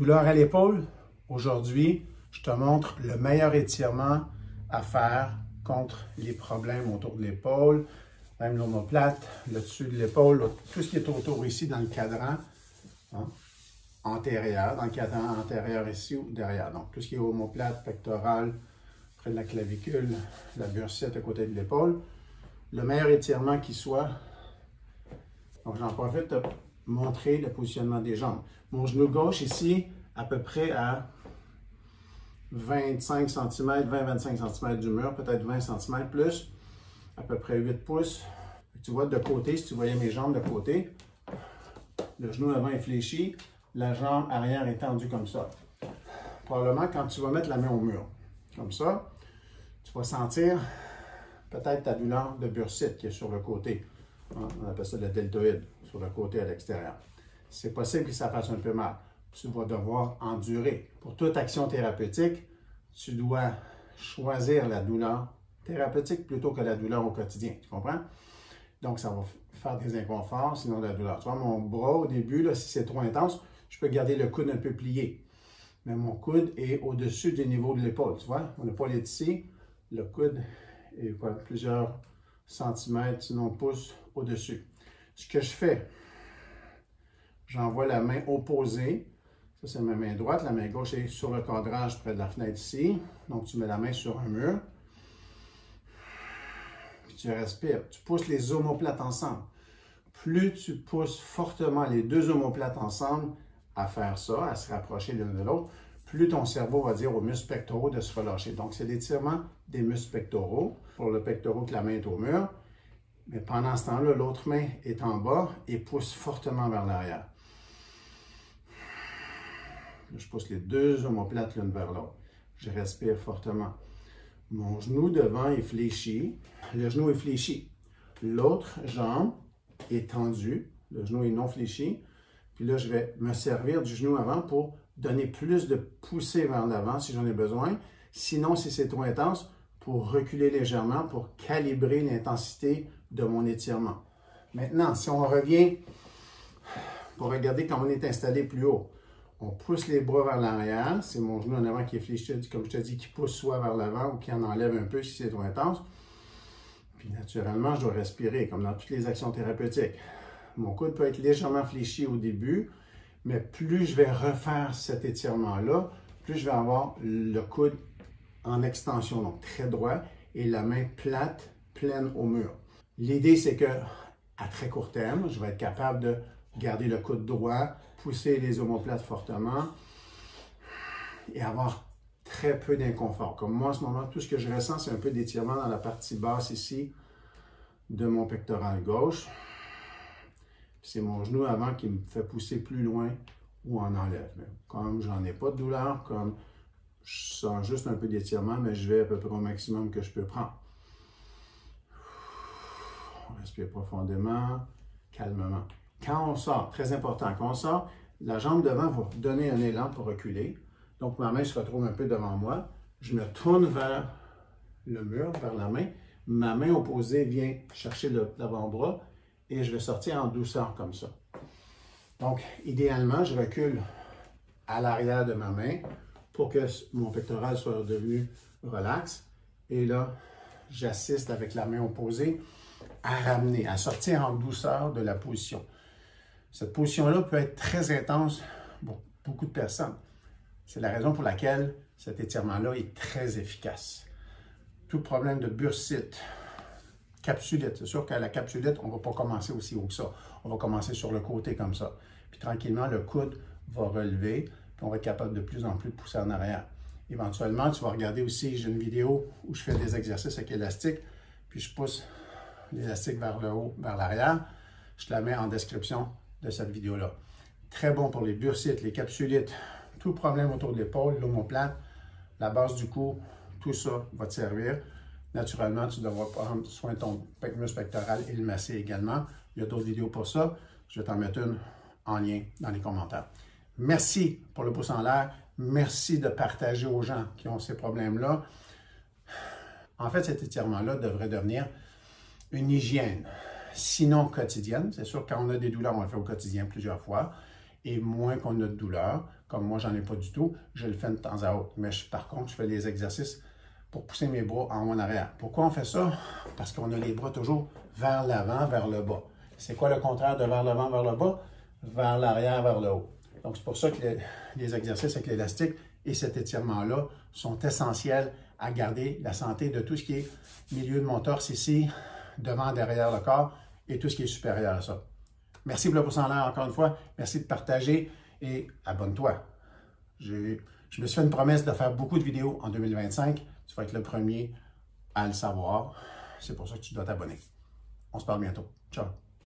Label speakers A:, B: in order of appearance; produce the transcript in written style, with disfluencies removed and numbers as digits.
A: Douleur à l'épaule, aujourd'hui, je te montre le meilleur étirement à faire contre les problèmes autour de l'épaule, même l'omoplate, le dessus de l'épaule, tout ce qui est autour ici dans le cadran antérieur, dans le cadran antérieur ici ou derrière. Donc, tout ce qui est omoplate, pectorale, près de la clavicule, la bursite à côté de l'épaule. Le meilleur étirement qui soit. Donc, j'en profite de montrer le positionnement des jambes. Mon genou gauche ici, à peu près à 25 cm, 20-25 cm du mur, peut-être 20 cm plus, à peu près 8 pouces. Tu vois de côté, si tu voyais mes jambes de côté, le genou avant est fléchi, la jambe arrière est tendue comme ça. Probablement quand tu vas mettre la main au mur, comme ça, tu vas sentir peut-être ta douleur de bursite qui est sur le côté. On appelle ça le deltoïde, sur le côté à l'extérieur. C'est possible que ça fasse un peu mal. Tu vas devoir endurer. Pour toute action thérapeutique, tu dois choisir la douleur thérapeutique plutôt que la douleur au quotidien. Tu comprends? Donc, ça va faire des inconforts, sinon de la douleur. Tu vois, mon bras, au début, là, si c'est trop intense, je peux garder le coude un peu plié. Mais mon coude est au-dessus du niveau de l'épaule. Tu vois, mon épaule est ici. Le coude est plusieurs centimètres, sinon pouces au-dessus. Ce que je fais, j'envoie la main opposée. Ça, c'est ma main droite. La main gauche est sur le cadrage près de la fenêtre ici. Donc, tu mets la main sur un mur. Puis tu respires. Tu pousses les omoplates ensemble. Plus tu pousses fortement les deux omoplates ensemble à faire ça, à se rapprocher l'une de l'autre, plus ton cerveau va dire aux muscles pectoraux de se relâcher. Donc, c'est l'étirement des muscles pectoraux. Pour le pectoral, que la main est au mur. Mais pendant ce temps-là, l'autre main est en bas et pousse fortement vers l'arrière. Je pousse les deux omoplates l'une vers l'autre. Je respire fortement. Mon genou devant est fléchi. Le genou est fléchi. L'autre jambe est tendue. Le genou est non fléchi. Puis là, je vais me servir du genou avant pour donner plus de poussée vers l'avant si j'en ai besoin. Sinon, si c'est trop intense, pour reculer légèrement, pour calibrer l'intensité de mon étirement. Maintenant, si on revient pour regarder comment on est installé plus haut, on pousse les bras vers l'arrière. C'est mon genou en avant qui est fléchi, comme je te dis, qui pousse soit vers l'avant ou qui en enlève un peu si c'est trop intense. Puis naturellement, je dois respirer, comme dans toutes les actions thérapeutiques. Mon coude peut être légèrement fléchi au début, mais plus je vais refaire cet étirement-là, plus je vais avoir le coude en extension, donc très droit, et la main plate, pleine au mur. L'idée, c'est que à très court terme, je vais être capable de garder le coude droit, pousser les omoplates fortement et avoir très peu d'inconfort. Comme moi, en ce moment, tout ce que je ressens, c'est un peu d'étirement dans la partie basse ici de mon pectoral gauche. C'est mon genou avant qui me fait pousser plus loin ou en enlève. Comme j'en ai pas de douleur, comme je sens juste un peu d'étirement, mais je vais à peu près au maximum que je peux prendre. On respire profondément, calmement. Quand on sort, très important, quand on sort, la jambe devant va donner un élan pour reculer. Donc, ma main se retrouve un peu devant moi. Je me tourne vers le mur, vers la main. Ma main opposée vient chercher l'avant-bras et je vais sortir en douceur comme ça. Donc, idéalement, je recule à l'arrière de ma main pour que mon pectoral soit redevenu relax. Et là, j'assiste avec la main opposée à ramener, à sortir en douceur de la position. Cette position-là peut être très intense pour beaucoup de personnes. C'est la raison pour laquelle cet étirement-là est très efficace. Tout problème de bursite, capsulite, c'est sûr qu'à la capsulite, on ne va pas commencer aussi haut que ça. On va commencer sur le côté comme ça. Puis tranquillement, le coude va relever, puis on va être capable de plus en plus pousser en arrière. Éventuellement, tu vas regarder aussi, j'ai une vidéo où je fais des exercices avec élastique, puis je pousse l'élastique vers le haut, vers l'arrière. Je te la mets en description de cette vidéo-là. Très bon pour les bursites, les capsulites, tout problème autour de l'épaule, l'omoplate, la base du cou, tout ça va te servir. Naturellement, tu devras prendre soin de ton muscle pectoral et le masser également. Il y a d'autres vidéos pour ça. Je vais t'en mettre une en lien dans les commentaires. Merci pour le pouce en l'air. Merci de partager aux gens qui ont ces problèmes-là. En fait, cet étirement-là devrait devenir une hygiène, sinon quotidienne. C'est sûr, quand on a des douleurs, on le fait au quotidien plusieurs fois. Et moins qu'on a de douleurs, comme moi, j'en ai pas du tout, je le fais de temps à autre. Mais par contre, je fais les exercices pour pousser mes bras en haut en arrière. Pourquoi on fait ça? Parce qu'on a les bras toujours vers l'avant, vers le bas. C'est quoi le contraire de vers l'avant, vers le bas? Vers l'arrière, vers le haut. Donc, c'est pour ça que les exercices avec l'élastique et cet étirement-là sont essentiels à garder la santé de tout ce qui est milieu de mon torse ici, devant, derrière le corps et tout ce qui est supérieur à ça. Merci pour le pouce en l'air encore une fois. Merci de partager et abonne-toi. Je me suis fait une promesse de faire beaucoup de vidéos en 2025. Tu vas être le premier à le savoir. C'est pour ça que tu dois t'abonner. On se parle bientôt. Ciao!